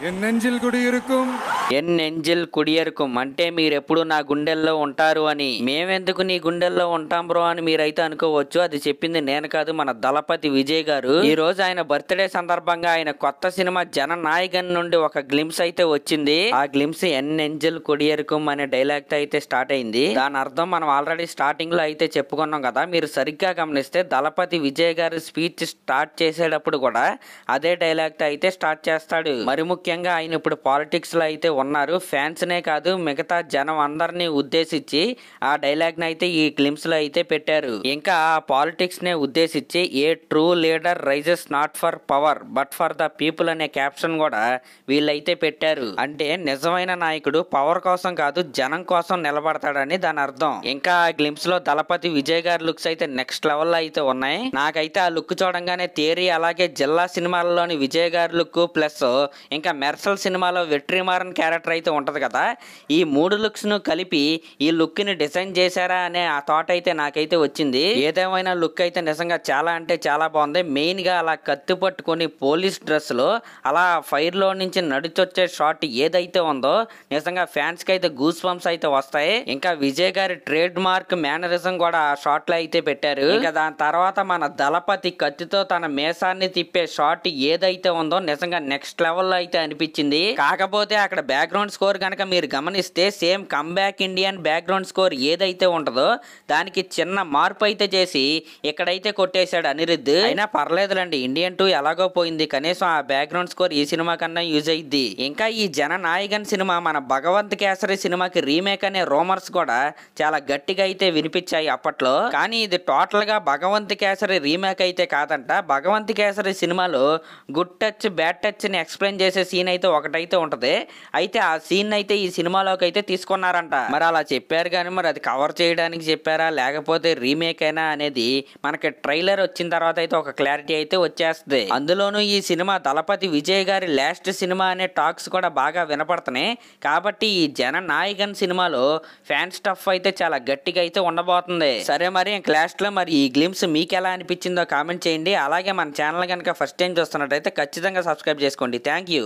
ఎన్నెంజిల్ కుడియిరుకుం ఎన్నెంజిల్ కుడియరుకుం అంటే మీరెప్పుడు నా గుండెల్లో ఉంటారు అని. మేమెందుకు నీ గుండెల్లో ఉంటాం బ్రో అని మీరైతే అనుకోవచ్చు. అది చెప్పింది నేను కాదు, మన దళపతి విజయ్ గారు. ఈ రోజు ఆయన బర్త్డే సందర్భంగా ఆయన కొత్త సినిమా జననాయకన్ నుండి ఒక గ్లిమ్స్ అయితే వచ్చింది. ఆ గ్లిమ్స్ ఎన్నెంజిల్ కుడియరుకుం అనే డైలాగ్ తో అయితే స్టార్ట్ అయింది. దాని అర్థం మనం ఆల్రెడీ స్టార్టింగ్ లో అయితే చెప్పుకున్నాం కదా. మీరు సరిగ్గా గమనిస్తే దళపతి విజయ్ గారు స్పీచ్ స్టార్ట్ చేసేటప్పుడు కూడా అదే డైలాగ్ తో అయితే స్టార్ట్ చేస్తాడు. మరి ముఖ్యంగా ఆయన ఇప్పుడు పాలిటిక్స్ లో అయితే ఉన్నారు. ఫ్యాన్స్ నే కాదు మిగతా జనం అందరినీ ఉద్దేశించి ఆ డైలాగ్ ని అయితే ఈ గ్లిమ్స్ లో అయితే పెట్టారు. ఇంకా ఆ పాలిటిక్స్ నే ఉద్దేశించి a true leader rises not for power but for the people అనే క్యాప్షన్ కూడా వీళ్ళైతే పెట్టారు. అంటే నిజమైన నాయకుడు పవర్ కోసం కాదు జనం కోసం నిలబడతాడని దాని అర్థం. ఇంకా ఆ గ్లిమ్స్ లో దళపతి విజయ్ గారి లుక్స్ అయితే నెక్స్ట్ లెవెల్ లో అయితే ఉన్నాయి. నాకైతే ఆ లుక్ చూడంగానే తేరి అలాగే జిల్లా సినిమాల్లోని విజయ్ గారి లుక్ ప్లస్ ఇంకా మెర్సల్ సినిమాలో వెట్రిమారన్ క్యారెక్టర్ అయితే ఉంటది కదా, ఈ మూడు లుక్స్ ను కలిపి ఈ లుక్ ని డిజైన్ చేశారా అనే ఆ థాట్ అయితే నాకైతే వచ్చింది. ఏదేమైనా లుక్ అయితే నిజంగా చాలా అంటే చాలా బాగుంది. మెయిన్ గా అలా కత్తి పట్టుకొని పోలీస్ డ్రెస్ లో అలా ఫైర్ లో నుంచి నడిచొచ్చే షాట్ ఏదైతే ఉందో నిజంగా ఫ్యాన్స్ కి అయితే గూస్ బంప్స్ అయితే వస్తాయి. ఇంకా విజయ్ గారి ట్రేడ్ మార్క్ మేనరిజం కూడా ఆ షాట్ లో అయితే పెట్టారు. ఇంకా దాని తర్వాత మన దళపతి కత్తితో తన మేసాన్ని తిప్పే షాట్ ఏదైతే ఉందో నిజంగా నెక్స్ట్ లెవెల్ లో అయితే అనిపించింది. కాకపోతే అక్కడ బ్యాక్గ్రౌండ్ స్కోర్ కనుక మీరు గమనిస్తే same comeback Indian background score ఏదైతే ఉంటుందో దానికి చిన్న మార్పు అయితే చేసి ఇక్కడైతే కొట్టేశాడు అనిరుద్ధ్. అయినా పర్లేదులండి, ఇండియన్ 2 ఎలాగో పోయింది, కనీసం ఆ బ్యాక్గ్రౌండ్ స్కోర్ ఈ సినిమా కన్నా యూజ్ అయ్యిద్ది. ఇంకా ఈ జననాయకన్ సినిమా మన భగవంత్ కేసరి సినిమాకి రీమేక్ అనే రూమర్స్ కూడా చాలా గట్టిగా అయితే వినిపించాయి అప్పట్లో. కానీ ఇది టోటల్ గా భగవంత్ కేసరి రీమేక్ అయితే కాదంట. భగవంత్ కేసరి సినిమాలో గుడ్ టచ్ బ్యాడ్ టచ్ ని ఎక్స్ప్లెయిన్ చేసే సీన్ అయితే ఒకటైతే ఉంటది. అయితే ఆ సీన్ అయితే ఈ సినిమాలోకి అయితే తీసుకున్నారంట. మరి అలా చెప్పారు కానీ మరి అది కవర్ చేయడానికి చెప్పారా లేకపోతే రీమేక్ అయినా అనేది మనకి ట్రైలర్ వచ్చిన తర్వాత అయితే ఒక క్లారిటీ అయితే వచ్చేస్తుంది. అందులోనూ ఈ సినిమా దళపతి విజయ్ గారి లాస్ట్ సినిమా అనే టాక్స్ కూడా బాగా వినపడుతున్నాయి. కాబట్టి ఈ జననాయకన్ సినిమాలో ఫ్యాన్ స్టఫ్ అయితే చాలా గట్టిగా అయితే ఉండబోతుంది. సరే మరి లాస్ట్ లో మరి ఈ గ్లిమ్స్ మీకు ఎలా అనిపించిందో కామెంట్ చేయండి. అలాగే మన ఛానల్ కనుక ఫస్ట్ టైం చూస్తున్నట్టయితే ఖచ్చితంగా సబ్స్క్రైబ్ చేసుకోండి. Thank you.